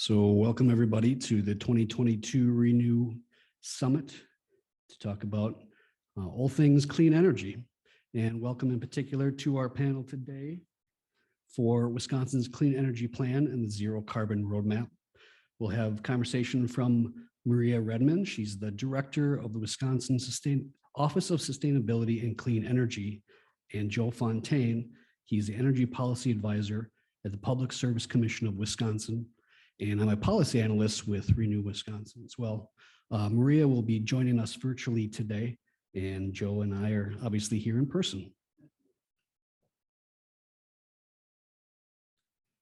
So welcome everybody to the 2022 Renew Summit to talk about all things clean energy. And welcome in particular to our panel today for Wisconsin's Clean Energy Plan and the Zero Carbon Roadmap. We'll have conversation from Maria Redmond. She's the director of the Wisconsin Office of Sustainability and Clean Energy, and Joe Fontaine. He's the energy policy advisor at the Public Service Commission of Wisconsin. And I'm a policy analyst with Renew Wisconsin as well. Maria will be joining us virtually today, and Joe and I are obviously here in person.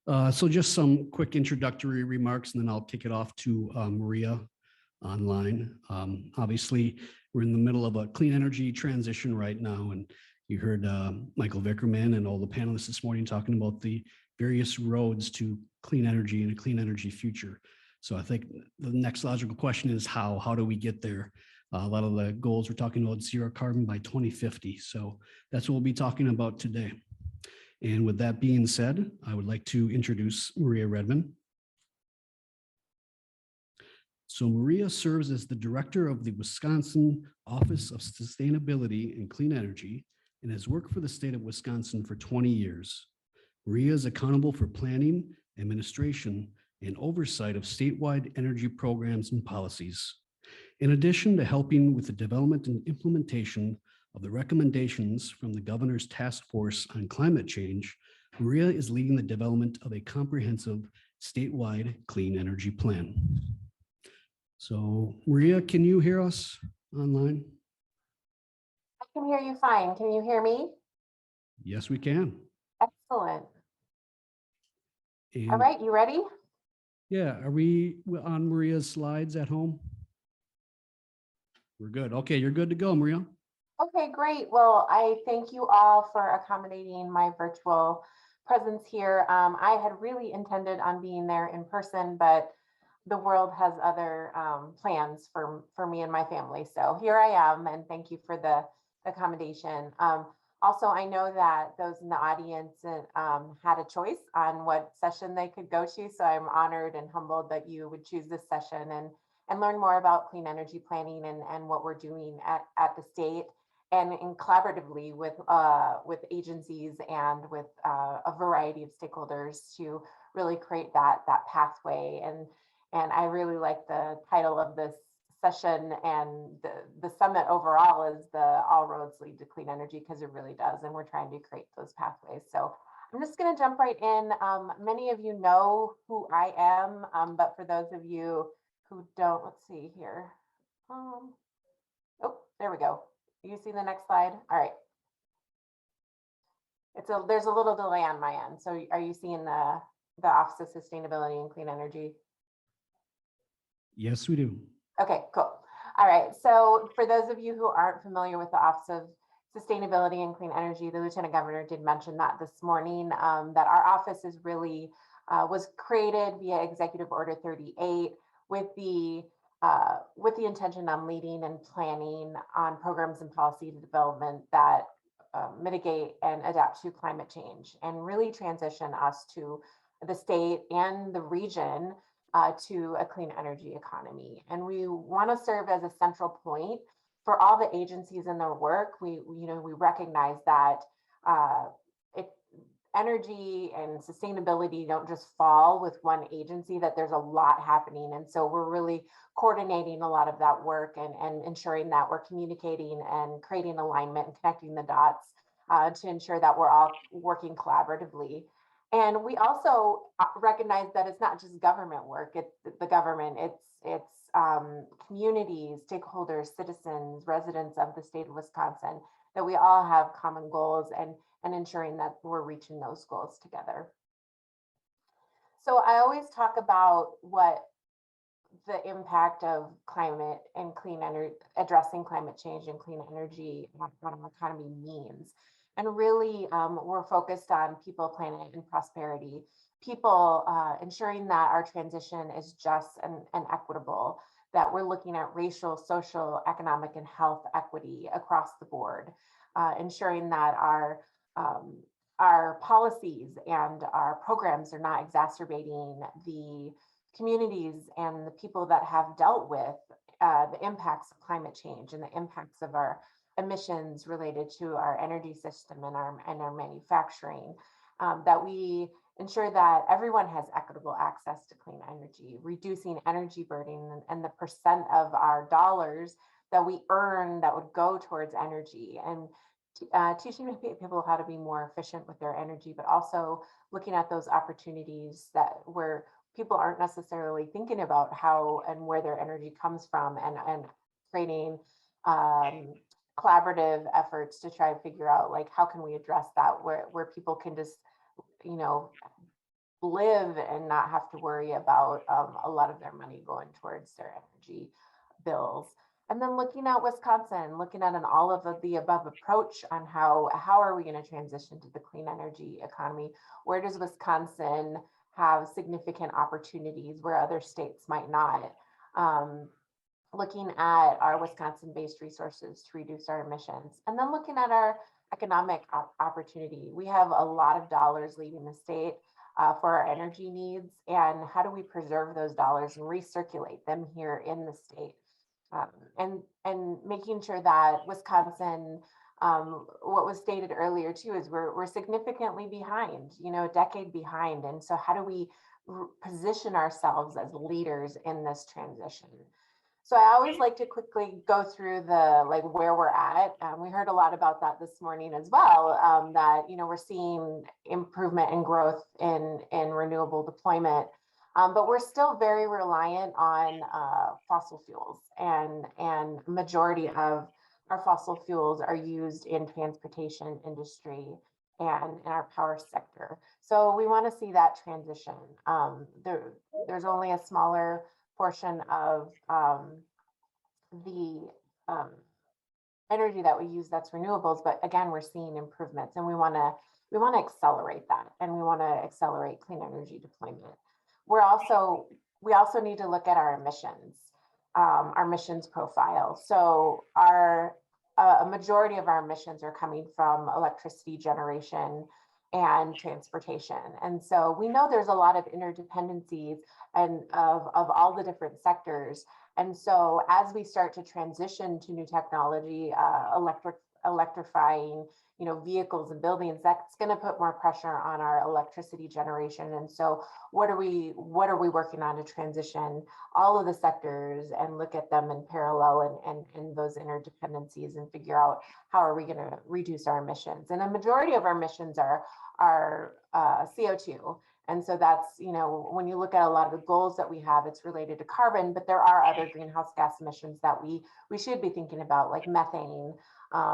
So just some quick introductory remarks, and then I'll kick it off to Maria online. Obviously, we're in the middle of a clean energy transition right now, and you heard Michael Vickerman and all the panelists this morning talking about the various roads to clean energy and a clean energy future. So I think the next logical question is how do we get there? A lot of the goals we're talking about zero carbon by 2050. So that's what we'll be talking about today. And with that being said, I would like to introduce Maria Redmond. So Maria serves as the director of the Wisconsin Office of Sustainability and Clean Energy and has worked for the state of Wisconsin for 20 years. Maria is accountable for planning, administration, and oversight of statewide energy programs and policies. In addition to helping with the development and implementation of the recommendations from the Governor's Task Force on Climate Change, Maria is leading the development of a comprehensive statewide clean energy plan. So Maria, can you hear us online? I can hear you fine. Can you hear me? Yes, we can. Excellent. And all right, you ready? Yeah, are we on Maria's slides at home? We're good. Okay, you're good to go, Maria. Okay, great. Well, I thank you all for accommodating my virtual presence here. I had really intended on being there in person, but the world has other plans for me and my family. So here I am, and thank you for the accommodation. Also, I know that those in the audience had a choice on what session they could go to. So I'm honored and humbled that you would choose this session and learn more about clean energy planning and what we're doing at the state and collaboratively with agencies and with a variety of stakeholders to really create that pathway. And I really like the title of this session, and the summit overall is the All Roads Lead to Clean Energy, because it really does, and we're trying to create those pathways. So I'm just going to jump right in. Many of you know who I am, but for those of you who don't, let's see here. Oh, there we go. You see the next slide? All right. There's a little delay on my end. So are you seeing the Office of Sustainability and Clean Energy? Yes, we do. Okay, cool. All right. So for those of you who aren't familiar with the Office of Sustainability and Clean Energy, the Lieutenant Governor did mention that this morning, that our office is really was created via Executive Order 38 with the intention on leading and planning on programs and policy development that mitigate and adapt to climate change and really transition us to the state and the region to a clean energy economy. And we want to serve as a central point for all the agencies in their work. We recognize that energy and sustainability don't just fall with one agency, that there's a lot happening. And so we're really coordinating a lot of that work and ensuring that we're communicating and creating alignment and connecting the dots to ensure that we're all working collaboratively. And we also recognize that it's not just government work, it's the government, it's communities, stakeholders, citizens, residents of the state of Wisconsin, that we all have common goals and ensuring that we're reaching those goals together. So I always talk about what the impact of climate and clean energy, addressing climate change and clean energy on our economy means. And really, we're focused on people, planet, and prosperity. People, ensuring that our transition is just and equitable, that we're looking at racial, social, economic, and health equity across the board, ensuring that our policies and our programs are not exacerbating the communities and the people that have dealt with the impacts of climate change and the impacts of our emissions related to our energy system and our manufacturing, that we ensure that everyone has equitable access to clean energy, reducing energy burden and the percent of our dollars that we earn that would go towards energy, and teaching people how to be more efficient with their energy, but also looking at those opportunities that where people aren't necessarily thinking about how and where their energy comes from, and creating collaborative efforts to try and figure out like how can we address that where people can just, you know, live and not have to worry about a lot of their money going towards their energy bills. And then looking at Wisconsin, looking at an all of the above approach on how are we going to transition to the clean energy economy? Where does Wisconsin have significant opportunities where other states might not? Looking at our Wisconsin-based resources to reduce our emissions, and then looking at our economic opportunity. We have a lot of dollars leaving the state for our energy needs, and how do we preserve those dollars and recirculate them here in the state? And making sure that Wisconsin, what was stated earlier too, is we're significantly behind, you know, a decade behind. And so how do we position ourselves as leaders in this transition? So I always like to quickly go through the like where we're at. We heard a lot about that this morning as well, that, you know, we're seeing improvement and growth in renewable deployment. But we're still very reliant on fossil fuels, and majority of our fossil fuels are used in transportation industry and in our power sector. So we want to see that transition. There's only a smaller portion of the energy that we use that's renewables, but again, we're seeing improvements, and we want to accelerate that, and we want to accelerate clean energy deployment. We also need to look at our emissions profile. So a majority of our emissions are coming from electricity generation and transportation. And so we know there's a lot of interdependencies and of all the different sectors. And so as we start to transition to new technology, electrifying, you know, vehicles and buildings, that's going to put more pressure on our electricity generation. And so what are we working on to transition all of the sectors and look at them in parallel and those interdependencies and figure out how are we going to reduce our emissions? And a majority of our emissions are CO2. And so that's, you know, when you look at a lot of the goals that we have, it's related to carbon, but there are other greenhouse gas emissions that we should be thinking about, like methane,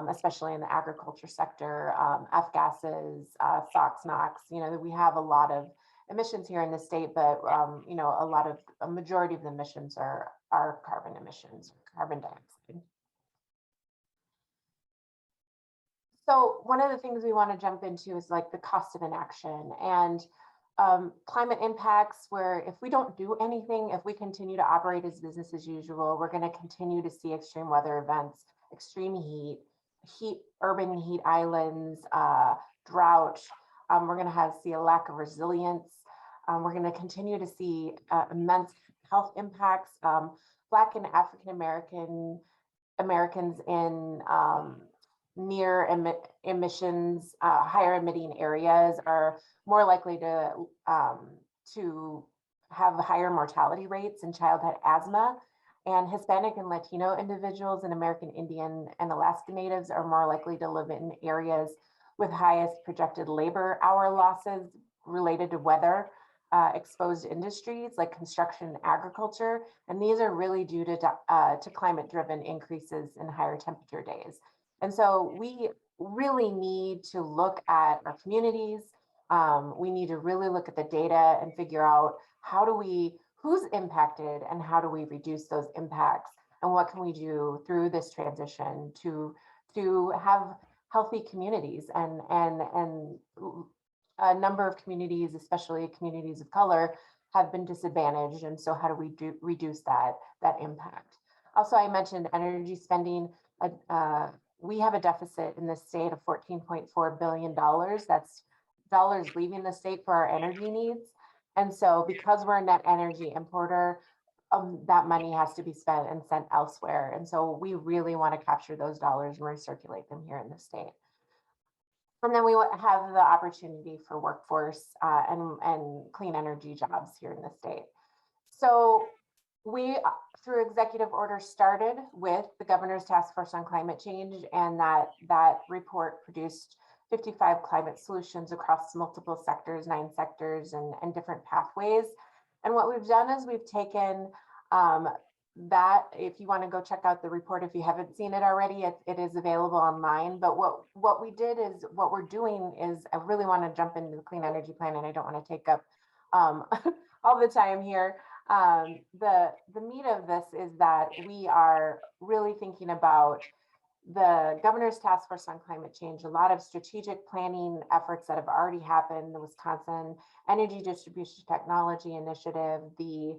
especially in the agriculture sector, F gases, SOx, NOx. You know, we have a lot of emissions here in the state, but you know, a majority of the emissions are carbon emissions, carbon dioxide. So one of the things we want to jump into is like the cost of inaction and climate impacts, where if we don't do anything, if we continue to operate as business as usual, we're going to continue to see extreme weather events, extreme heat, urban heat islands, drought. We're going to see a lack of resilience. We're going to continue to see immense health impacts. Black and African Americans in near emissions, higher emitting areas are more likely to have higher mortality rates in childhood asthma. And Hispanic and Latino individuals and American Indian and Alaska Natives are more likely to live in areas with highest projected labor hour losses related to weather exposed industries like construction and agriculture. And these are really due to climate-driven increases in higher temperature days. And so we really need to look at our communities. We need to really look at the data and figure out who's impacted and how do we reduce those impacts, and what can we do through this transition to have healthy communities, and a number of communities, especially communities of color, have been disadvantaged. And so how do we reduce that impact? Also, I mentioned energy spending. We have a deficit in the state of $14.4 billion. That's dollars leaving the state for our energy needs. And so because we're a net energy importer, that money has to be spent and sent elsewhere. And so we really want to capture those dollars and recirculate them here in the state. And then we have the opportunity for workforce and clean energy jobs here in the state. So we, through executive order, started with the Governor's Task Force on Climate Change, and that report produced 55 climate solutions across multiple sectors, 9 sectors, and different pathways. And what we've done is we've taken that, if you want to go check out the report, if you haven't seen it already, it is available online. But what we did is, what we're doing is, I really want to jump into the clean energy plan, and I don't want to take up all the time here. The meat of this is that we are really thinking about the Governor's Task Force on Climate Change, a lot of strategic planning efforts that have already happened, the Wisconsin Energy Distribution Technology Initiative, the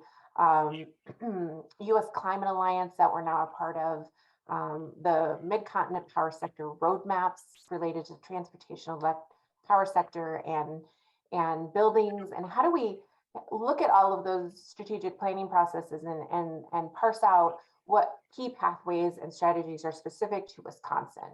U.S. Climate Alliance that we're now a part of, the Mid-Continent Power Sector roadmaps related to transportation, power sector, and buildings, and how do we look at all of those strategic planning processes and parse out what key pathways and strategies are specific to Wisconsin.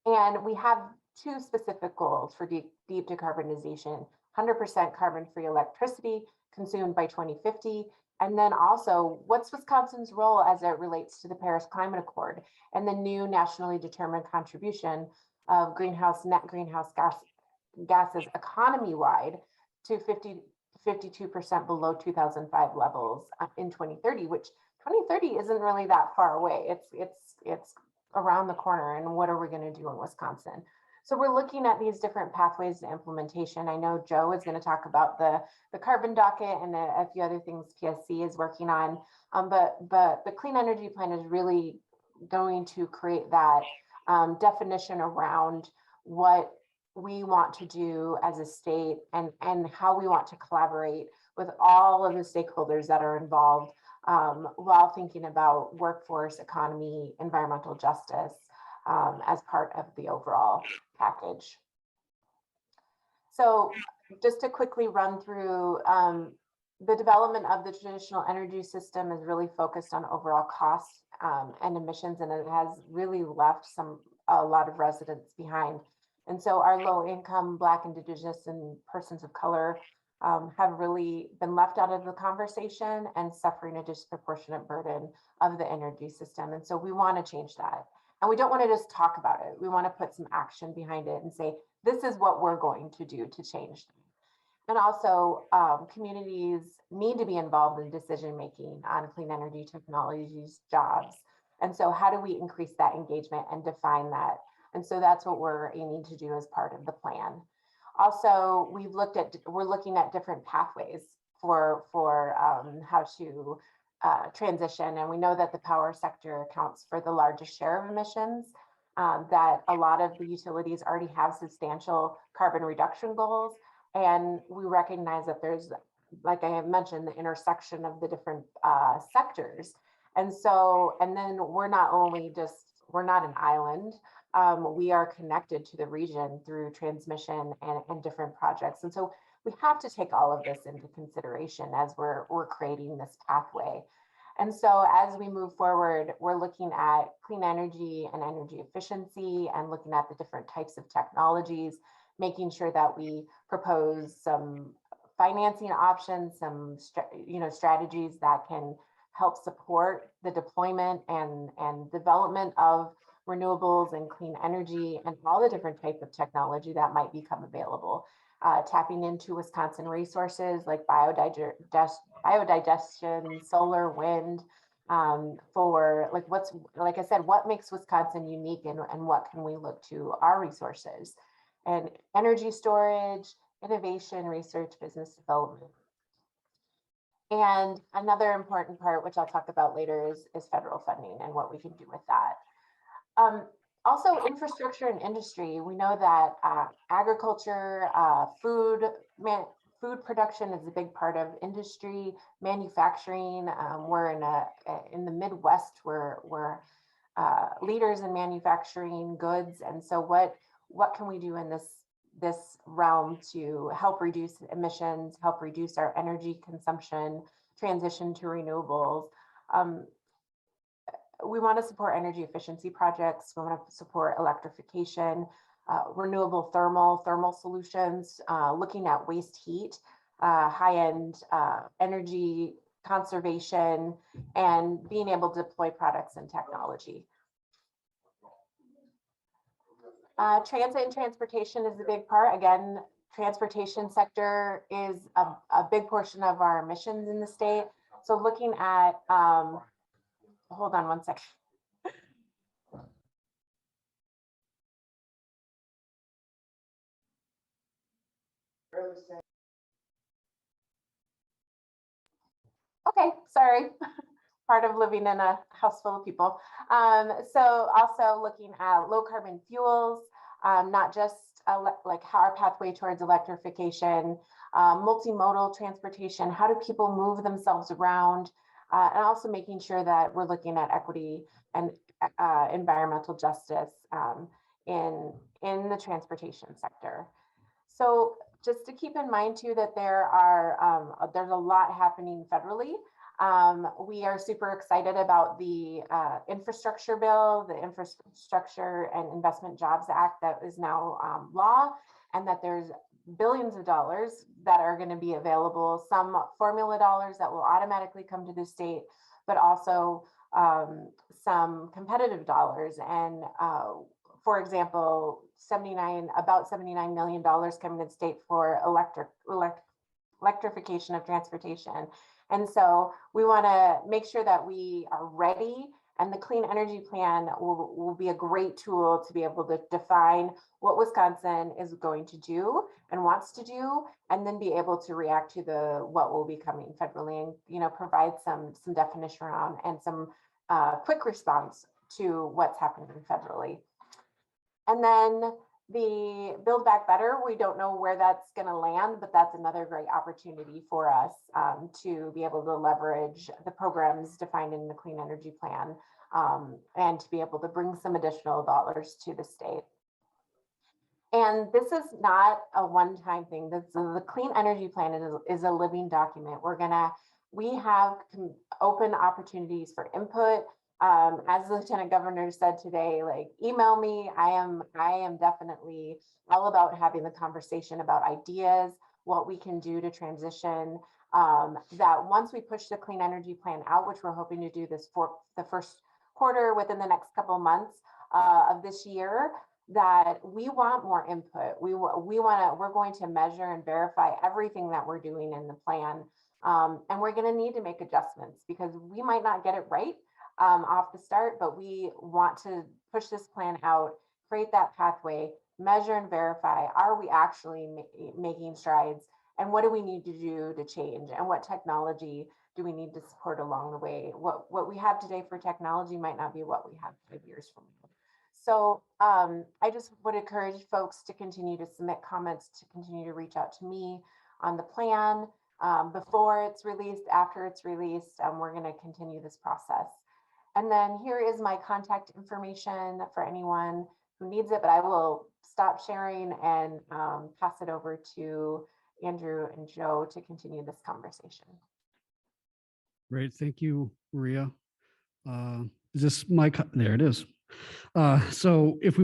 And we have 2 specific goals for deep decarbonization: 100% carbon-free electricity consumed by 2050. And then also, what's Wisconsin's role as it relates to the Paris Climate Accord and the new nationally determined contribution of net greenhouse gases economy-wide to 52% below 2005 levels in 2030, which 2030 isn't really that far away. It's around the corner. And what are we going to do in Wisconsin? So we're looking at these different pathways to implementation. I know Joe is going to talk about the carbon docket and a few other things PSC is working on. But the clean energy plan is really going to create that definition around what we want to do as a state, and how we want to collaborate with all of the stakeholders that are involved, while thinking about workforce, economy, environmental justice as part of the overall package. So just to quickly run through, the development of the traditional energy system is really focused on overall costs and emissions, and it has really left a lot of residents behind. And so our low income, Black, Indigenous, and persons of color have really been left out of the conversation and suffering a disproportionate burden of the energy system. And so we want to change that. And we don't want to just talk about it. We want to put some action behind it and say, this is what we're going to do to change. And also, communities need to be involved in decision-making on clean energy technologies, jobs. And so how do we increase that engagement and define that? And so that's what we're aiming to do as part of the plan. Also, we're looking at different pathways for how to transition. And we know that the power sector accounts for the largest share of emissions, that a lot of the utilities already have substantial carbon reduction goals. And we recognize that there's, like I have mentioned, the intersection of the different sectors. And so, and then we're not an island. We are connected to the region through transmission and different projects. And so we have to take all of this into consideration as we're creating this pathway. And so as we move forward, we're looking at clean energy and energy efficiency and looking at the different types of technologies, making sure that we propose some financing options, some strategies that can help support the deployment and development of renewables and clean energy and all the different types of technology that might become available. Tapping into Wisconsin resources like biodigestion, solar, wind, for like I said, what makes Wisconsin unique, and what can we look to our resources, and energy storage, innovation, research, business development. And another important part, which I'll talk about later, is federal funding and what we can do with that. Also, infrastructure and industry. We know that agriculture, food production is a big part of industry. Manufacturing, we're in the Midwest. We're leaders in manufacturing goods, and so what can we do in this realm to help reduce emissions, help reduce our energy consumption, transition to renewables. We want to support energy efficiency projects. We want to support electrification, renewable thermal solutions, looking at waste heat, high-end energy conservation, and being able to deploy products and technology. Transit and transportation is a big part. Again, transportation sector is a big portion of our emissions in the state. So looking at, hold on one second. Okay, sorry. Part of living in a house full of people. So also looking at low carbon fuels, not just like our pathway towards electrification, multimodal transportation, how do people move themselves around, and also making sure that we're looking at equity and environmental justice in the transportation sector. So just to keep in mind too that there's a lot happening federally. We are super excited about the infrastructure bill, the Infrastructure and Investment Jobs Act that is now law, and that there's billions of dollars that are going to be available, some formula dollars that will automatically come to the state, but also some competitive dollars. And for example, about $79 million coming to the state for electrification of transportation. And so we want to make sure that we are ready, and the Clean Energy Plan will be a great tool to be able to define what Wisconsin is going to do and wants to do, and then be able to react to what will be coming federally, and provide some definition around and some quick response to what's happening federally. And then the Build Back Better, we don't know where that's going to land, but that's another great opportunity for us to be able to leverage the programs defined in the Clean Energy Plan, and to be able to bring some additional dollars to the state. And this is not a one-time thing. The Clean Energy Plan is a living document. We have open opportunities for input. As the Lieutenant Governor said today, like, email me. I am definitely all about having the conversation about ideas, what we can do to transition. That once we push the Clean Energy Plan out, which we're hoping to do this for the first quarter within the next couple of months of this year, that we want more input. We're going to measure and verify everything that we're doing in the plan, and we're going to need to make adjustments because we might not get it right off the start, but we want to push this plan out, create that pathway, measure and verify, are we actually making strides, and what do we need to do to change, and what technology do we need to support along the way? What we have today for technology might not be what we have 5 years from now. So I just would encourage folks to continue to submit comments, to continue to reach out to me on the plan before it's released, after it's released. We're going to continue this process. And then here is my contact information for anyone who needs it, but I will stop sharing and pass it over to Andrew and Joe to continue this conversation. Great, thank you, Maria. Is this my, there it is. So if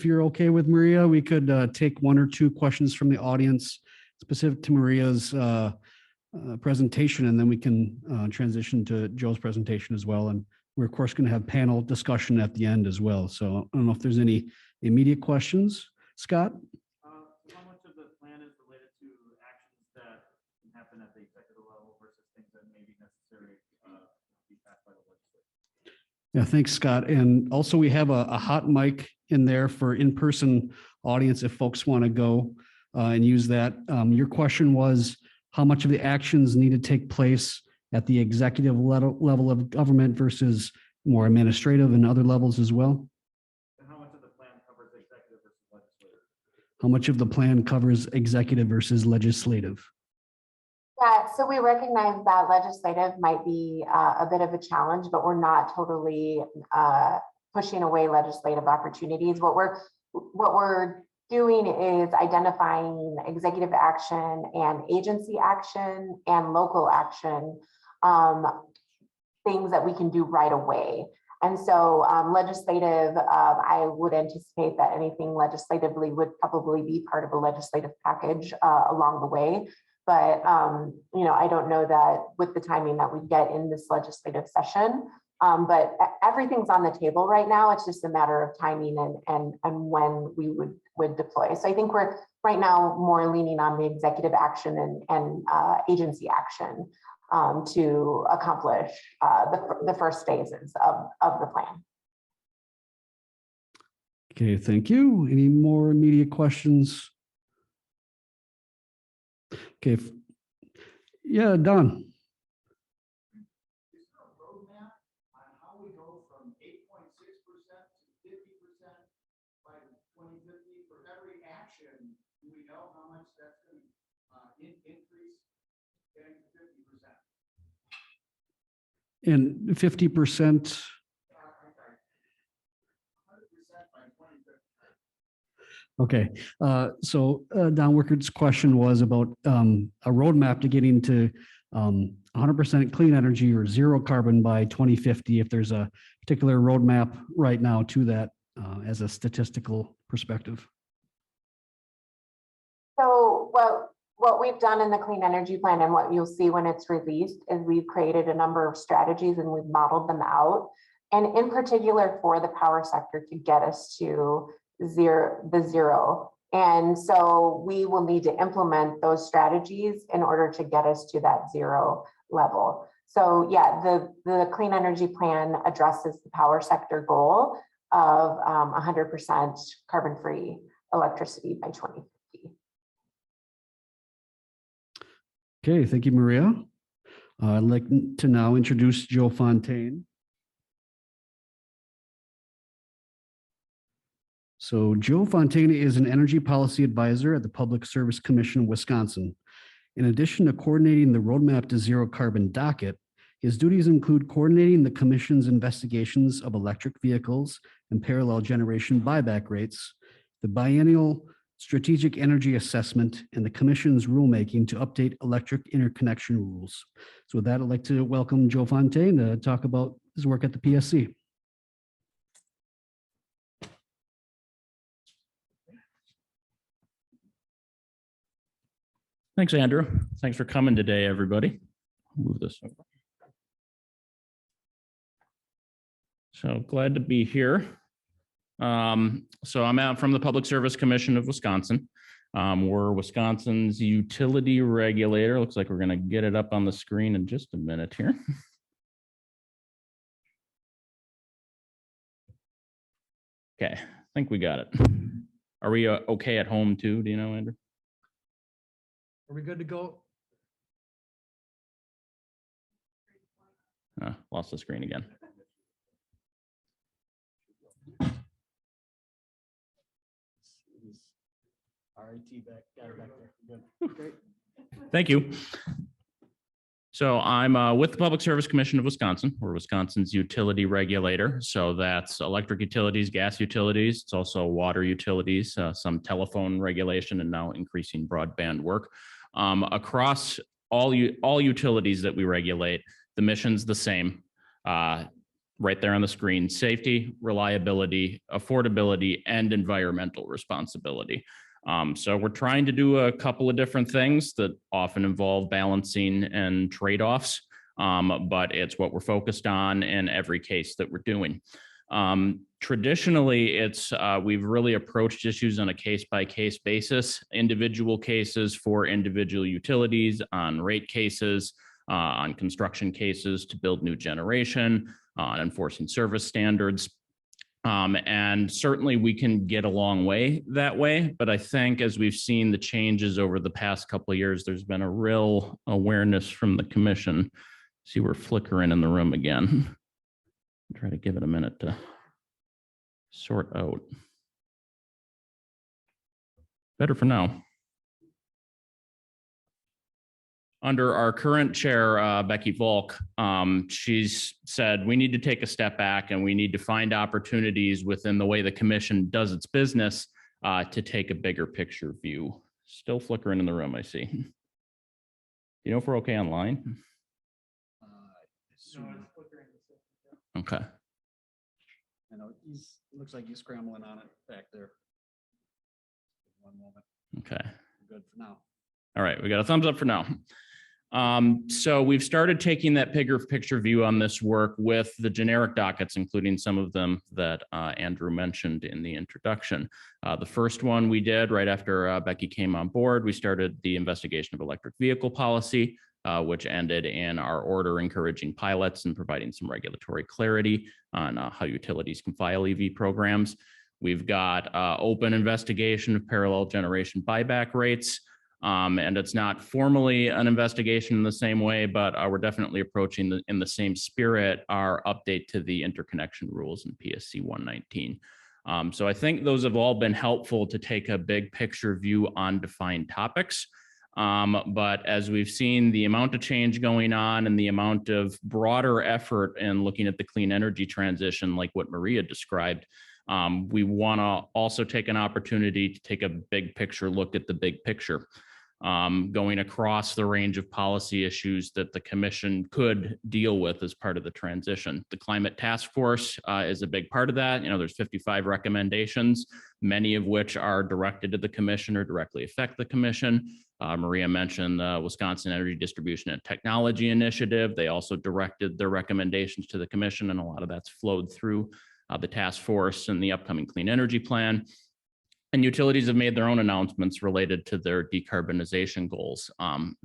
you're okay with Maria, we could take one or two questions from the audience specific to Maria's presentation, and then we can transition to Joe's presentation as well. And we're of course going to have panel discussion at the end as well. So I don't know if there's any immediate questions. Scott? How much of the plan is related to actions that can happen at the executive level versus things that may be necessary to be passed by the legislature? Yeah, thanks, Scott. And also we have a hot mic in there for in-person audience if folks want to go and use that. Your question was how much of the actions need to take place at the executive level of government versus more administrative and other levels as well? And how much of the plan covers executive versus legislative? How much of the plan covers executive versus legislative? Yeah, so we recognize that legislative might be a bit of a challenge, but we're not totally pushing away legislative opportunities. What we're doing is identifying executive action and agency action and local action, things that we can do right away. And so legislative, I would anticipate that anything legislatively would probably be part of a legislative package along the way. But, you know, I don't know that with the timing that we get in this legislative session, but everything's on the table right now. It's just a matter of timing and when we would deploy. So I think we're right now more leaning on the executive action and agency action to accomplish the first phases of the plan. Okay, thank you. Any more immediate questions? Okay, yeah, Don. Is there a roadmap on how we go from 8.6% to 50% by 2050? For every action, do we know how much that's going to increase getting to 50%? And 50%. 100% by 2050. Okay, so Don Wickard's question was about a roadmap to getting to 100% clean energy or zero carbon by 2050. If there's a particular roadmap right now to that as a statistical perspective. So what we've done in the clean energy plan and what you'll see when it's released is we've created a number of strategies and we've modeled them out. And in particular for the power sector to get us to zero. And so we will need to implement those strategies in order to get us to that zero level. So yeah, the clean energy plan addresses the power sector goal of 100% carbon-free electricity by 2050. Okay, thank you, Maria. I'd like to now introduce Joe Fontaine. So Joe Fontaine is an energy policy advisor at the Public Service Commission of Wisconsin. In addition to coordinating the roadmap to zero carbon docket, his duties include coordinating the commission's investigations of electric vehicles and parallel generation buyback rates, the biennial strategic energy assessment, and the commission's rulemaking to update electric interconnection rules. So with that, I'd like to welcome Joe Fontaine to talk about his work at the PSC. Thanks, Andrew. Thanks for coming today, everybody. I'll move this over. So glad to be here. So I'm out from the Public Service Commission of Wisconsin. We're Wisconsin's utility regulator. Looks like we're going to get it up on the screen in just a minute here. Okay, I think we got it. Are we okay at home too? Do you know, Andrew? Are we good to go? Lost the screen again. RIT back, got it back there. Good. Great. Thank you. So I'm with the Public Service Commission of Wisconsin. We're Wisconsin's utility regulator. So that's electric utilities, gas utilities. It's also water utilities, some telephone regulation, and now increasing broadband work. Across all utilities that we regulate, the mission's the same. Right there on the screen: safety, reliability, affordability, and environmental responsibility. So we're trying to do a couple of different things that often involve balancing and trade-offs, but it's what we're focused on in every case that we're doing. Traditionally, we've really approached issues on a case-by-case basis, individual cases for individual utilities, on rate cases, on construction cases to build new generation, on enforcing service standards. And certainly we can get a long way that way, but I think as we've seen the changes over the past couple of years, there's been a real awareness from the commission. See, we're flickering in the room again. Try to give it a minute to sort out. Better for now. Under our current chair, Becky Volk, she's said we need to take a step back and we need to find opportunities within the way the commission does its business to take a bigger picture view. Still flickering in the room, I see. Do you know if we're okay online? Okay. I know looks like he's scrambling on it back there. One moment. Okay. Good for now. All right, we got a thumbs up for now. So we've started taking that bigger picture view on this work with the generic dockets, including some of them that Andrew mentioned in the introduction. The first one we did right after Becky came on board, we started the investigation of electric vehicle policy, which ended in our order encouraging pilots and providing some regulatory clarity on how utilities can file EV programs. We've got open investigation of parallel generation buyback rates. And it's not formally an investigation in the same way, but we're definitely approaching in the same spirit our update to the interconnection rules in PSC 119. So I think those have all been helpful to take a big picture view on defined topics. But as we've seen the amount of change going on and the amount of broader effort in looking at the clean energy transition, like what Maria described, we want to also take an opportunity to take a big picture look at the big picture. Going across the range of policy issues that the commission could deal with as part of the transition. The climate task force is a big part of that. You know, there's 55 recommendations, many of which are directed to the commission or directly affect the commission. Maria mentioned the Wisconsin Energy Distribution and Technology Initiative. They also directed their recommendations to the commission, and a lot of that's flowed through the task force and the upcoming clean energy plan. And utilities have made their own announcements related to their decarbonization goals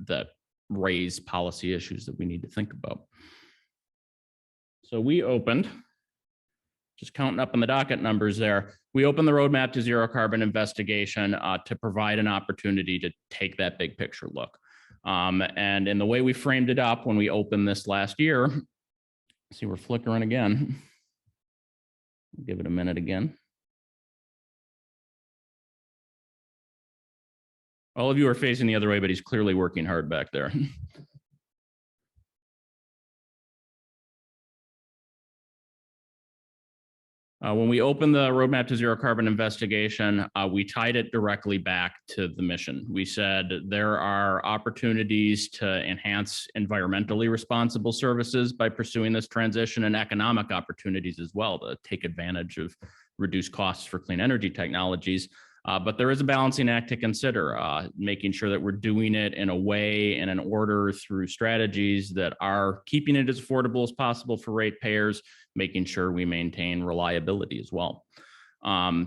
that raise policy issues that we need to think about. So we opened, just counting up on the docket numbers there, we opened the roadmap to zero carbon investigation to provide an opportunity to take that big picture look. And in the way we framed it up when we opened this last year, see, we're flickering again. Give it a minute again. All of you are facing the other way, but he's clearly working hard back there. When we opened the roadmap to zero carbon investigation, we tied it directly back to the mission. We said there are opportunities to enhance environmentally responsible services by pursuing this transition, and economic opportunities as well to take advantage of reduced costs for clean energy technologies. But there is a balancing act to consider, making sure that we're doing it in a way and an order through strategies that are keeping it as affordable as possible for ratepayers, making sure we maintain reliability as well.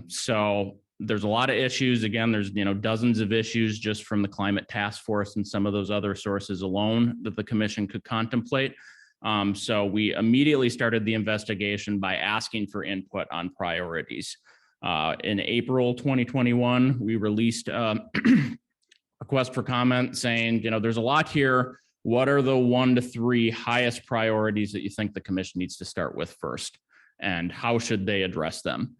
So there's a lot of issues. Again, there's dozens of issues just from the climate task force and some of those other sources alone that the commission could contemplate. So we immediately started the investigation by asking for input on priorities. In April 2021, we released a request for comment saying, there's a lot here. What are the 1 to 3 highest priorities that you think the commission needs to start with first? And how should they address them?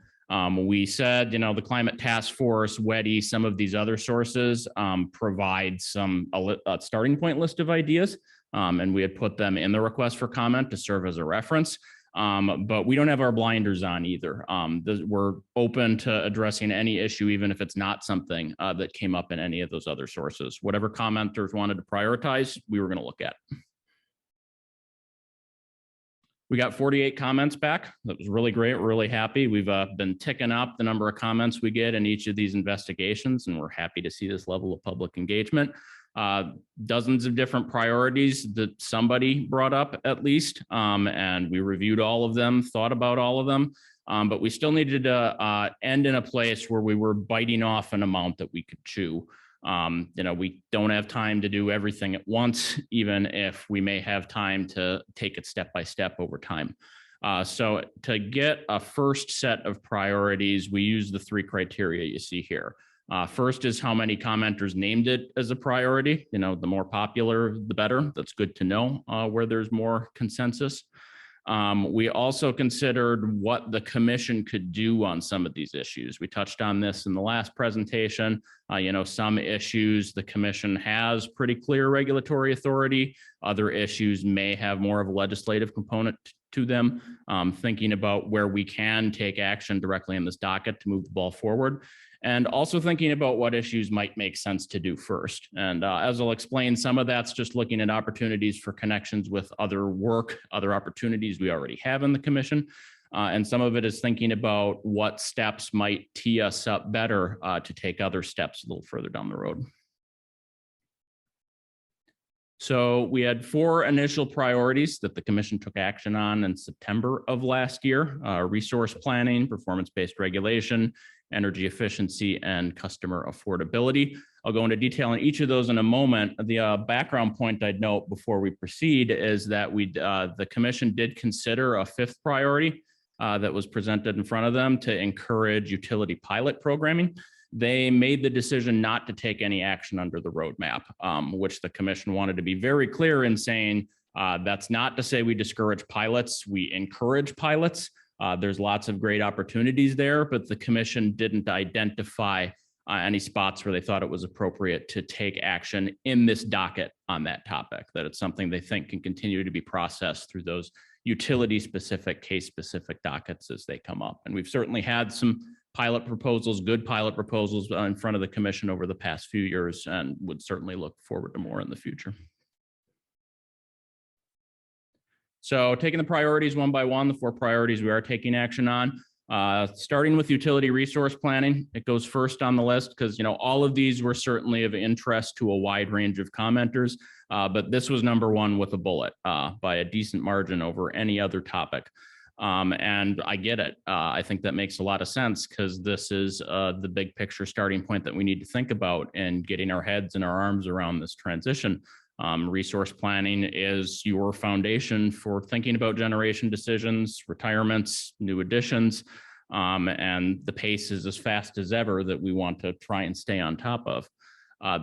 We said, the climate task force, WEDI, some of these other sources provide a starting point list of ideas. And we had put them in the request for comment to serve as a reference. But we don't have our blinders on either. We're open to addressing any issue, even if it's not something that came up in any of those other sources. Whatever commenters wanted to prioritize, we were going to look at. We got 48 comments back. That was really great. We're really happy. We've been ticking up the number of comments we get in each of these investigations, and we're happy to see this level of public engagement. Dozens of different priorities that somebody brought up at least, and we reviewed all of them, thought about all of them, but we still needed to end in a place where we were biting off an amount that we could chew. We don't have time to do everything at once, even if we may have time to take it step by step over time. So to get a first set of priorities, we use the 3 criteria you see here. First is how many commenters named it as a priority. The more popular, the better. That's good to know where there's more consensus. We also considered what the commission could do on some of these issues. We touched on this in the last presentation. Some issues the commission has pretty clear regulatory authority. Other issues may have more of a legislative component to them. Thinking about where we can take action directly in this docket to move the ball forward. and also thinking about what issues might make sense to do first. And as I'll explain, some of that's just looking at opportunities for connections with other work, other opportunities we already have in the commission. And some of it is thinking about what steps might tee us up better to take other steps a little further down the road. So we had 4 initial priorities that the commission took action on in September of last year: resource planning, performance-based regulation, energy efficiency, and customer affordability. I'll go into detail on each of those in a moment. The background point I'd note before we proceed is that the commission did consider a 5th priority that was presented in front of them to encourage utility pilot programming. They made the decision not to take any action under the roadmap, which the commission wanted to be very clear in saying that's not to say we discourage pilots. We encourage pilots. There's lots of great opportunities there, but the commission didn't identify any spots where they thought it was appropriate to take action in this docket on that topic, that it's something they think can continue to be processed through those utility-specific, case-specific dockets as they come up. And we've certainly had some pilot proposals, good pilot proposals in front of the commission over the past few years, and would certainly look forward to more in the future. So taking the priorities one by one, the 4 priorities we are taking action on, starting with utility resource planning. It goes first on the list because, all of these were certainly of interest to a wide range of commenters, but this was number 1 with a bullet by a decent margin over any other topic. And I get it. I think that makes a lot of sense because this is the big picture starting point that we need to think about and getting our heads and our arms around this transition. Resource planning is your foundation for thinking about generation decisions, retirements, new additions, and the pace is as fast as ever that we want to try and stay on top of.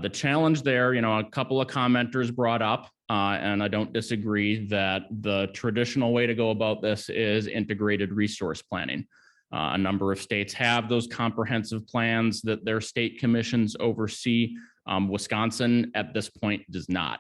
The challenge there, a couple of commenters brought up, and I don't disagree, that the traditional way to go about this is integrated resource planning. A number of states have those comprehensive plans that their state commissions oversee. Wisconsin at this point does not.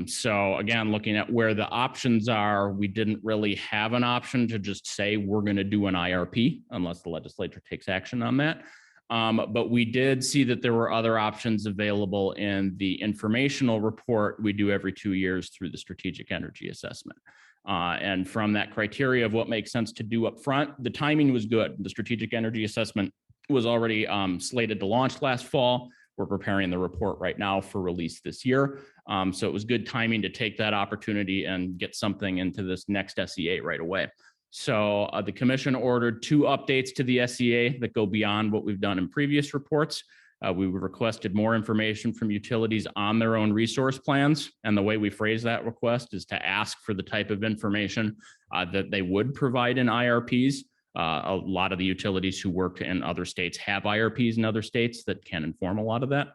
So again, looking at where the options are, we didn't really have an option to just say we're going to do an IRP unless the legislature takes action on that. But we did see that there were other options available in the informational report we do every 2 years through the strategic energy assessment. And from that criteria of what makes sense to do up front, the timing was good. The strategic energy assessment was already slated to launch last fall. We're preparing the report right now for release this year. So it was good timing to take that opportunity and get something into this next SEA right away. So the commission ordered 2 updates to the SEA that go beyond what we've done in previous reports. We requested more information from utilities on their own resource plans. And the way we phrase that request is to ask for the type of information that they would provide in IRPs. A lot of the utilities who work in other states have IRPs in other states that can inform a lot of that.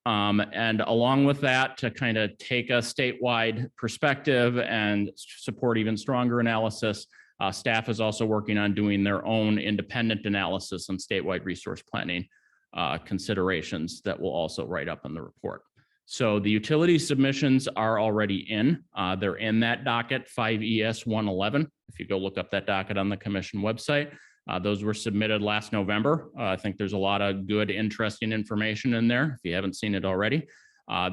And along with that, to kind of take a statewide perspective and support even stronger analysis, staff is also working on doing their own independent analysis on statewide resource planning considerations that will also write up in the report. So the utility submissions are already in. They're in that docket 5ES 111. If you go look up that docket on the commission website, those were submitted last November. I think there's a lot of good, interesting information in there. If you haven't seen it already,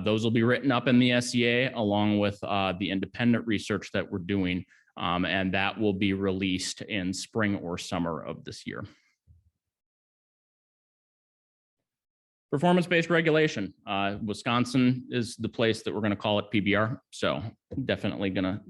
those will be written up in the SEA along with the independent research that we're doing. And that will be released in spring or summer of this year. Performance-based regulation. Wisconsin is the place that we're going to call it PBR. So definitely going to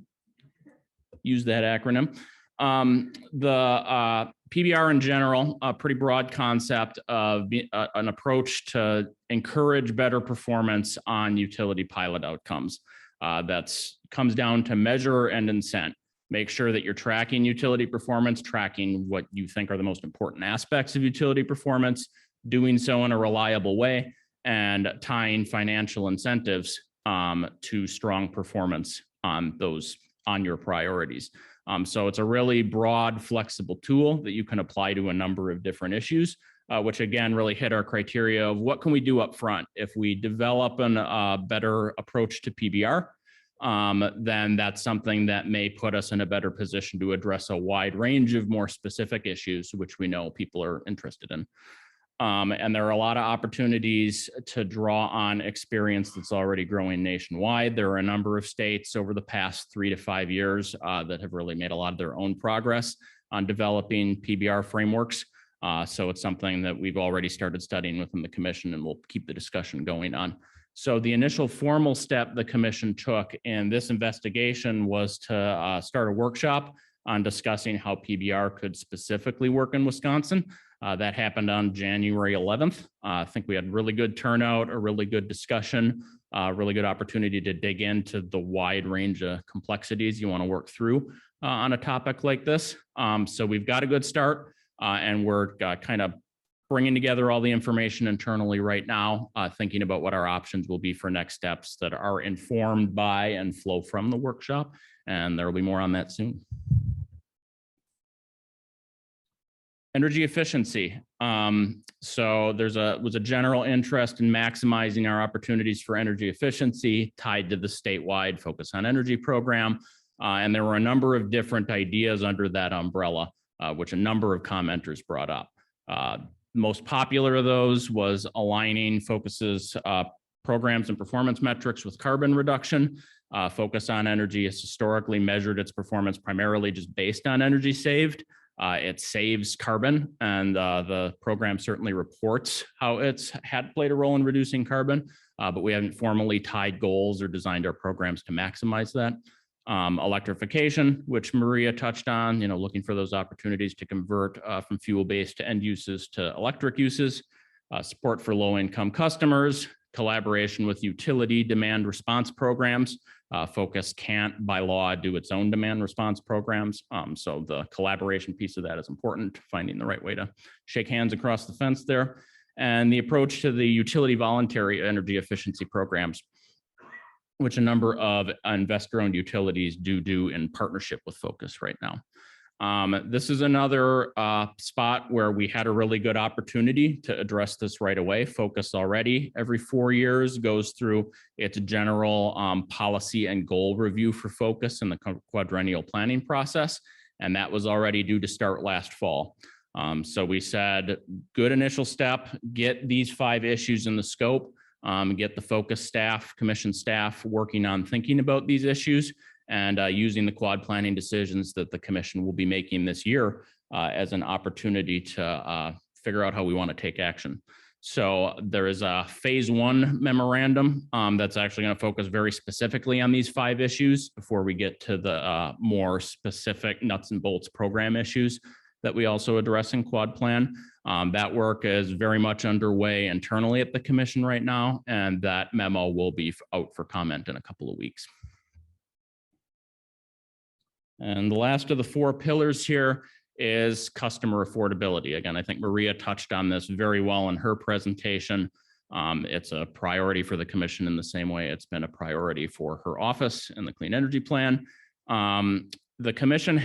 use that acronym. The PBR in general, a pretty broad concept of an approach to encourage better performance on utility pilot outcomes. That's comes down to measure and incent. Make sure that you're tracking utility performance, tracking what you think are the most important aspects of utility performance, doing so in a reliable way, and tying financial incentives to strong performance on your priorities. So it's a really broad, flexible tool that you can apply to a number of different issues, which again really hit our criteria of what can we do up front. If we develop a better approach to PBR, then that's something that may put us in a better position to address a wide range of more specific issues, which we know people are interested in. And there are a lot of opportunities to draw on experience that's already growing nationwide. There are a number of states over the past 3 to 5 years that have really made a lot of their own progress on developing PBR frameworks. So it's something that we've already started studying within the commission, and we'll keep the discussion going on. So the initial formal step the commission took in this investigation was to start a workshop on discussing how PBR could specifically work in Wisconsin. That happened on January 11th. I think we had really good turnout, a really good discussion, really good opportunity to dig into the wide range of complexities you want to work through on a topic like this. So we've got a good start, and we're kind of bringing together all the information internally right now, thinking about what our options will be for next steps that are informed by and flow from the workshop. And there will be more on that soon. Energy efficiency. So was a general interest in maximizing our opportunities for energy efficiency tied to the statewide Focus on Energy program. And there were a number of different ideas under that umbrella, which a number of commenters brought up. Most popular of those was aligning Focus's programs and performance metrics with carbon reduction. Focus on Energy has historically measured its performance primarily just based on energy saved. It saves carbon, and the program certainly reports how it's had played a role in reducing carbon, but we haven't formally tied goals or designed our programs to maximize that. Electrification, which Maria touched on, looking for those opportunities to convert from fuel-based to end uses to electric uses, support for low-income customers, collaboration with utility demand response programs. Focus can't, by law, do its own demand response programs. So the collaboration piece of that is important, finding the right way to shake hands across the fence there. And the approach to the utility voluntary energy efficiency programs, which a number of investor-owned utilities do in partnership with Focus right now. This is another spot where we had a really good opportunity to address this right away. Focus already every 4 years goes through its general policy and goal review for Focus in the quadrennial planning process, and that was already due to start last fall. So we said, good initial step, get these 5 issues in the scope, get the Focus staff, commission staff working on thinking about these issues, and using the quad planning decisions that the commission will be making this year as an opportunity to figure out how we want to take action. So there is a phase 1 memorandum that's actually going to focus very specifically on these 5 issues before we get to the more specific nuts and bolts program issues that we also address in quad plan. That work is very much underway internally at the commission right now, and that memo will be out for comment in a couple of weeks. And the last of the 4 pillars here is customer affordability. Again, I think Maria touched on this very well in her presentation. It's a priority for the commission in the same way it's been a priority for her office in the Clean Energy Plan. The commission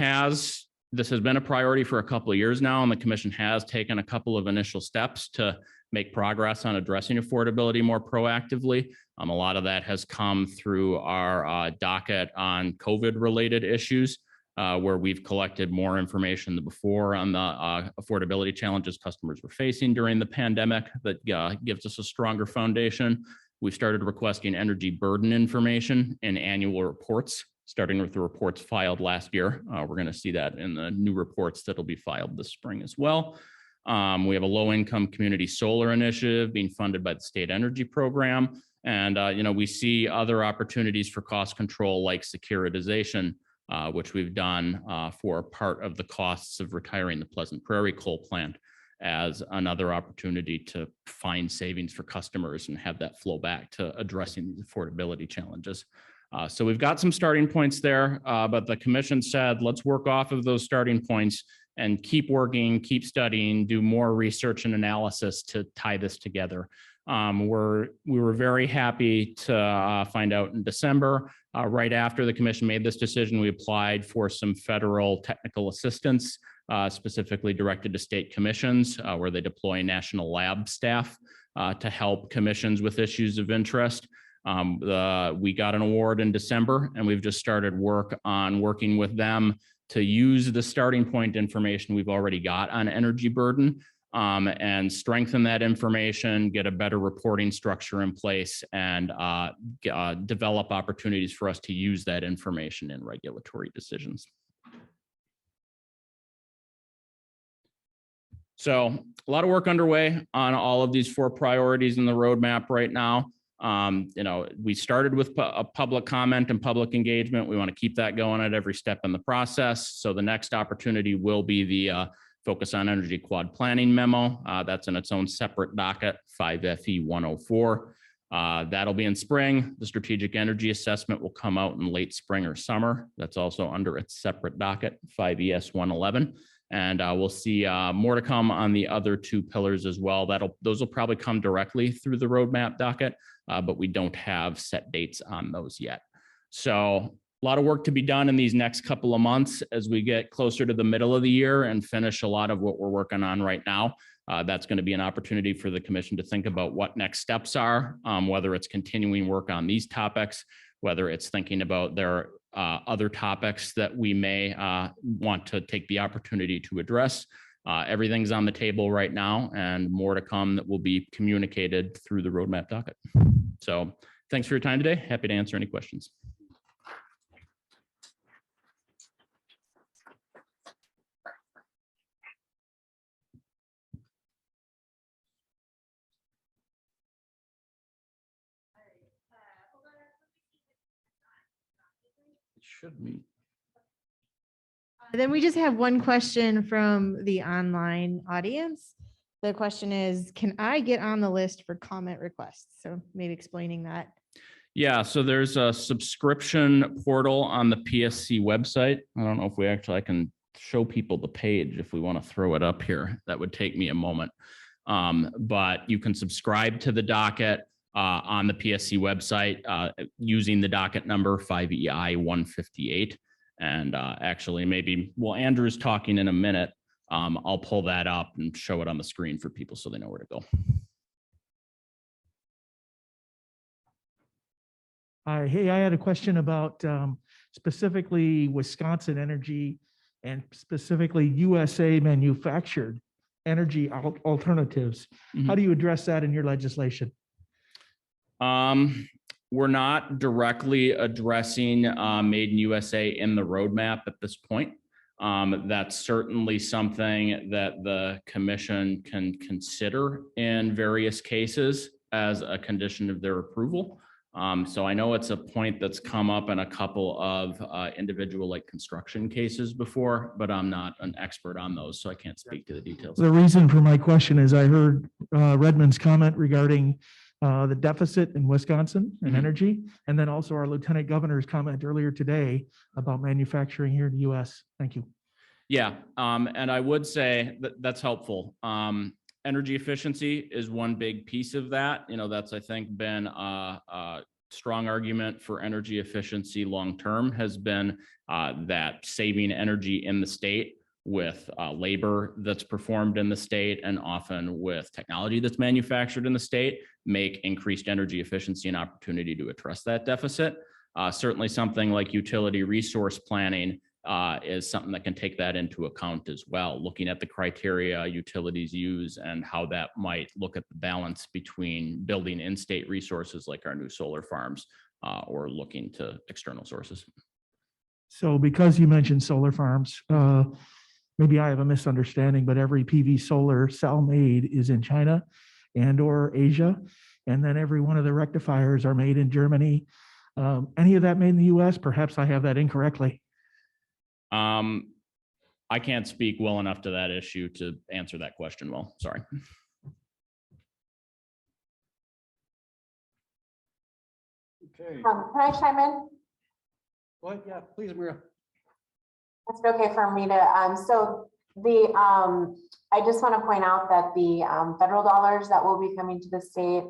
this has been a priority for a couple of years now, and the commission has taken a couple of initial steps to make progress on addressing affordability more proactively. A lot of that has come through our docket on COVID-related issues, where we've collected more information than before on the affordability challenges customers were facing during the pandemic that gives us a stronger foundation. We've started requesting energy burden information in annual reports, starting with the reports filed last year. We're going to see that in the new reports that'll be filed this spring as well. We have a low-income community solar initiative being funded by the state energy program. And, we see other opportunities for cost control like securitization, which we've done for part of the costs of retiring the Pleasant Prairie coal plant as another opportunity to find savings for customers and have that flow back to addressing these affordability challenges. So we've got some starting points there, but the commission said, let's work off of those starting points and keep working, keep studying, do more research and analysis to tie this together. We were very happy to find out in December, right after the commission made this decision, we applied for some federal technical assistance, specifically directed to state commissions, where they deploy national lab staff to help commissions with issues of interest. We got an award in December, and we've just started working with them to use the starting point information we've already got on energy burden and strengthen that information, get a better reporting structure in place, and develop opportunities for us to use that information in regulatory decisions. So a lot of work underway on all of these 4 priorities in the roadmap right now. We started with a public comment and public engagement. We want to keep that going at every step in the process. So the next opportunity will be the Focus on Energy Quad Planning memo. That's in its own separate docket, 5FE 104. That'll be in spring. The Strategic Energy Assessment will come out in late spring or summer. That's also under its separate docket, 5ES 111. And we'll see more to come on the other 2 pillars as well. Those will probably come directly through the roadmap docket, but we don't have set dates on those yet. So a lot of work to be done in these next couple of months as we get closer to the middle of the year and finish a lot of what we're working on right now. That's going to be an opportunity for the commission to think about what next steps are, whether it's continuing work on these topics, whether it's thinking about their other topics that we may want to take the opportunity to address. Everything's on the table right now, and more to come that will be communicated through the roadmap docket. So thanks for your time today. Happy to answer any questions. It should meet. Then we just have one question from the online audience. The question is, can I get on the list for comment requests? So maybe explaining that. Yeah, so there's a subscription portal on the PSC website. I don't know if I can show people the page if we want to throw it up here. That would take me a moment. But you can subscribe to the docket on the PSC website using the docket number 5EI 158. And actually, maybe while Andrew's talking in a minute, I'll pull that up and show it on the screen for people so they know where to go. Hey, I had a question about specifically Wisconsin energy and specifically USA manufactured energy alternatives. How do you address that in your legislation? We're not directly addressing Made in USA in the roadmap at this point. That's certainly something that the commission can consider in various cases as a condition of their approval. So I know it's a point that's come up in a couple of individual like construction cases before, but I'm not an expert on those, so I can't speak to the details. The reason for my question is I heard Redmond's comment regarding the deficit in Wisconsin and energy, and then also our Lieutenant Governor's comment earlier today about manufacturing here in the US. Thank you. Yeah, and I would say that that's helpful. Energy efficiency is one big piece of that. That's, I think, been a strong argument for energy efficiency long-term has been that saving energy in the state with labor that's performed in the state and often with technology that's manufactured in the state make increased energy efficiency an opportunity to address that deficit. Certainly something like utility resource planning is something that can take that into account as well, looking at the criteria utilities use and how that might look at the balance between building in-state resources like our new solar farms or looking to external sources. So because you mentioned solar farms, maybe I have a misunderstanding, but every PV solar cell made is in China and or Asia, and then every one of the rectifiers are made in Germany. Any of that made in the US? Perhaps I have that incorrectly. I can't speak well enough to that issue to answer that question well. Sorry. Okay. Can I chime in? Well, yeah, please, Maria. It's okay for me to, so the, I just want to point out that the federal dollars that will be coming to the state,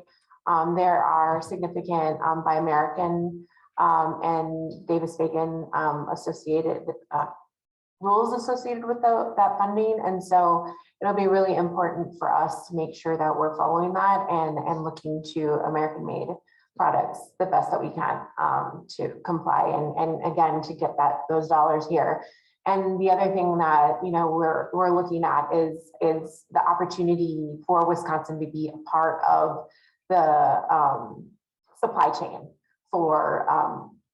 there are significant Buy American and Davis-Bacon associated rules associated with that funding. And so it'll be really important for us to make sure that we're following that and looking to American-made products the best that we can to comply and again to get those dollars here. And the other thing that, we're looking at is the opportunity for Wisconsin to be a part of the supply chain for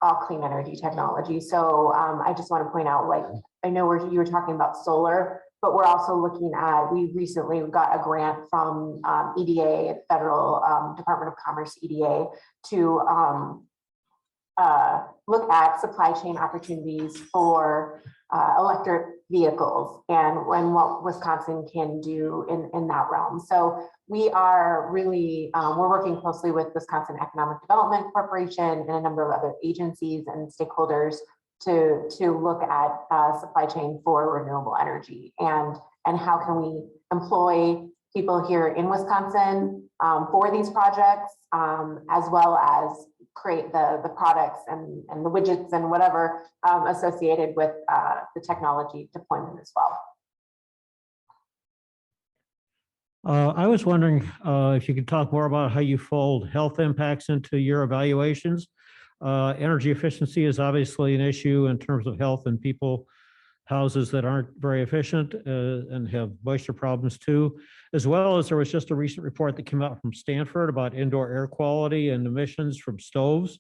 all clean energy technology. So I just want to point out, like, I know you were talking about solar, but we're also looking at, we recently got a grant from EDA, Federal Department of Commerce, EDA, to look at supply chain opportunities for electric vehicles and what Wisconsin can do in that realm. So we are really, we're working closely with Wisconsin Economic Development Corporation and a number of other agencies and stakeholders to look at supply chain for renewable energy and how can we employ people here in Wisconsin for these projects, as well as create the products and the widgets and whatever associated with the technology deployment as well. I was wondering if you could talk more about how you fold health impacts into your evaluations. Energy efficiency is obviously an issue in terms of health and houses that aren't very efficient and have moisture problems too, as well as there was just a recent report that came out from Stanford about indoor air quality and emissions from stoves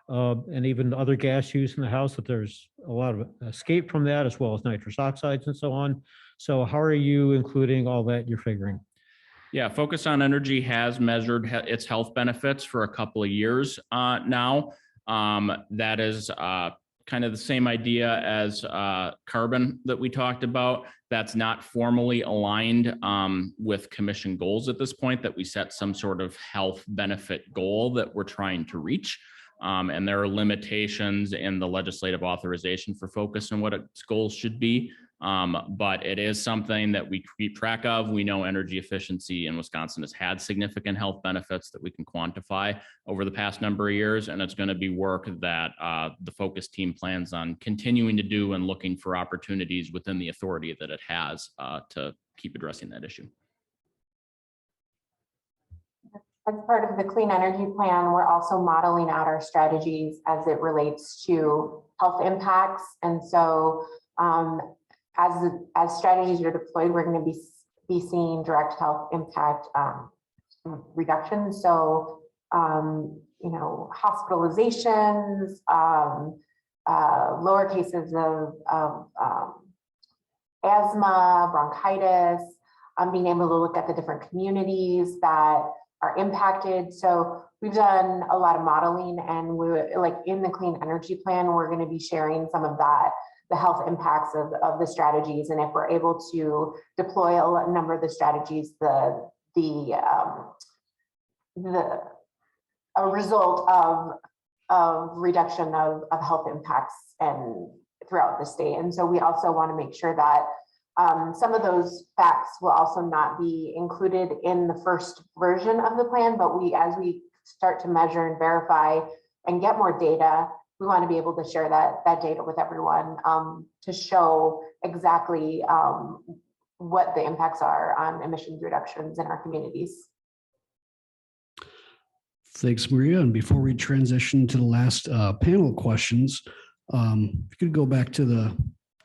and even other gas use in the house, that there's a lot of escape from that, as well as nitrous oxides and so on. So how are you including all that you're figuring? Yeah, Focus on Energy has measured its health benefits for a couple of years now. That is kind of the same idea as carbon that we talked about. That's not formally aligned with commission goals at this point, that we set some sort of health benefit goal that we're trying to reach. And there are limitations in the legislative authorization for Focus and what its goals should be. But it is something that we keep track of. We know energy efficiency in Wisconsin has had significant health benefits that we can quantify over the past number of years. And it's going to be work that the Focus team plans on continuing to do and looking for opportunities within the authority that it has to keep addressing that issue. As part of the Clean Energy Plan, we're also modeling out our strategies as it relates to health impacts. And so as strategies are deployed, we're going to be seeing direct health impact reduction. So, hospitalizations, lower cases of asthma, bronchitis, being able to look at the different communities that are impacted. So we've done a lot of modeling, and we're like in the Clean Energy Plan, we're going to be sharing some of that, the health impacts of the strategies. And if we're able to deploy a number of the strategies, a result of reduction of health impacts and throughout the state. And so we also want to make sure that some of those facts will also not be included in the first version of the plan, but as we start to measure and verify and get more data, we want to be able to share that data with everyone to show exactly what the impacts are on emissions reductions in our communities. Thanks, Maria. And before we transition to the last panel questions, if you could go back to the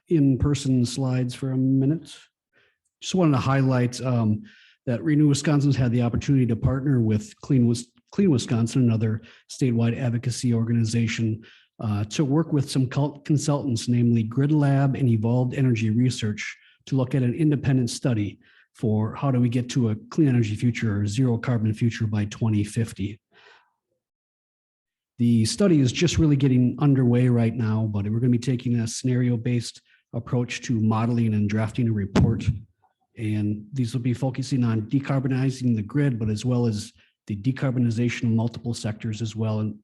in-person slides for a minute. Just wanted to highlight that Renew Wisconsin's had the opportunity to partner with Clean Wisconsin, another statewide advocacy organization, to work with some consultants, namely Grid Lab and Evolved Energy Research, to look at an independent study for how do we get to a clean energy future or zero carbon future by 2050. The study is just really getting underway right now, but we're going to be taking a scenario-based approach to modeling and drafting a report. And these will be focusing on decarbonizing the grid, but as well as the decarbonization of multiple sectors as well, and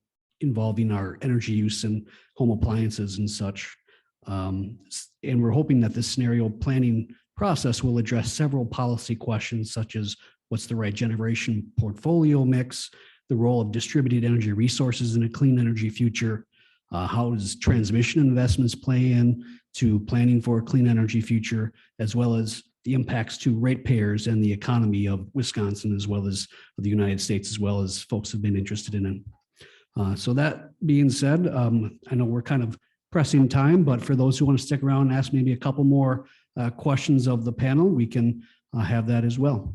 involving our energy use and home appliances and such. And we're hoping that this scenario planning process will address several policy questions, such as what's the right generation portfolio mix, the role of distributed energy resources in a clean energy future, how does transmission investments play in to planning for a clean energy future, as well as the impacts to ratepayers and the economy of Wisconsin, as well as the United States, as well as folks have been interested in it. So that being said, I know we're kind of pressing time, but for those who want to stick around and ask maybe a couple more questions of the panel, we can have that as well.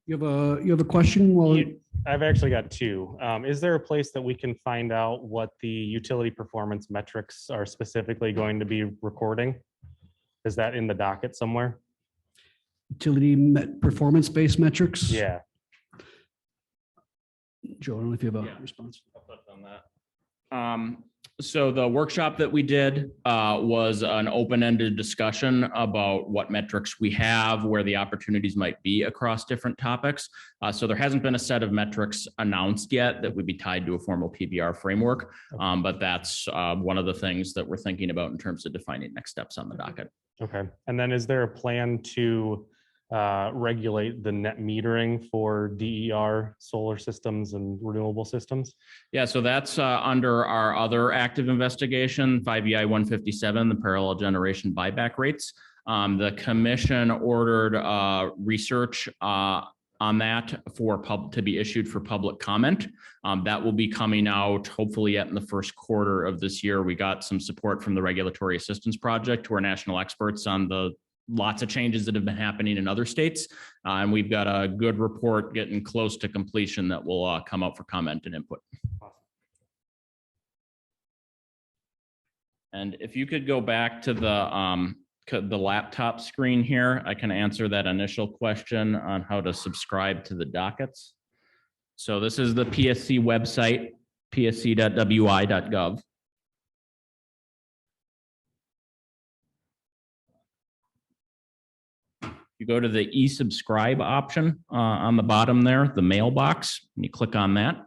You have a question? Well, I've actually got two. Is there a place that we can find out what the utility performance metrics are specifically going to be recording? Is that in the docket somewhere? performance-based metrics? Yeah. Joe, I don't know if you have a Yeah. response. I'll touch on that. So the workshop that we did was an open-ended discussion about what metrics we have, where the opportunities might be across different topics. So there hasn't been a set of metrics announced yet that would be tied to a formal PBR framework, but that's one of the things that we're thinking about in terms of defining next steps on the docket. Okay. And then is there a plan to regulate the net metering for DER solar systems and renewable systems? Yeah, so that's under our other active investigation, 5EI 157, the parallel generation buyback rates. The commission ordered research on that to be issued for public comment. That will be coming out hopefully yet in the first quarter of this year. We got some support from the Regulatory Assistance Project, who are national experts on the lots of changes that have been happening in other states. And we've got a good report getting close to completion that will come out for comment and input. And if you could go back to the laptop screen here, I can answer that initial question on how to subscribe to the dockets. So this is the PSC website, psc.wi.gov. You go to the e-subscribe option on the bottom there, the mailbox, and you click on that.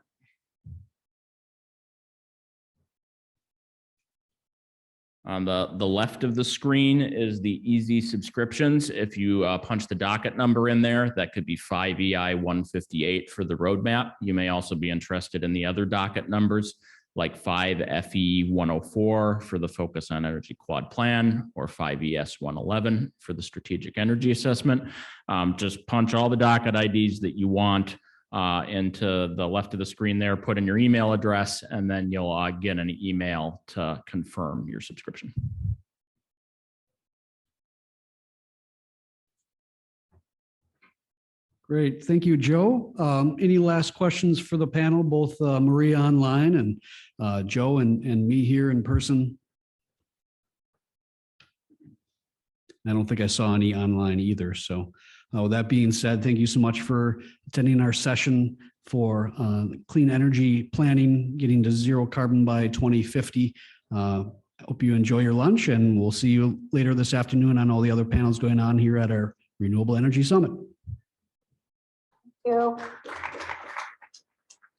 On the left of the screen is the easy subscriptions. If you punch the docket number in there, that could be 5EI 158 for the roadmap. You may also be interested in the other docket numbers like 5FE 104 for the Focus on Energy Quad Plan, or 5ES 111 for the Strategic Energy Assessment. Just punch all the docket IDs that you want into the left of the screen there, put in your email address, and then you'll get an email to confirm your subscription. Great. Thank you, Joe. Any last questions for the panel, both Maria online and Joe and me here in person? I don't think I saw any online either. So with that being said, thank you so much for attending our session for clean energy planning, getting to zero carbon by 2050. I hope you enjoy your lunch, and we'll see you later this afternoon on all the other panels going on here at our Renewable Energy Summit. Thank you.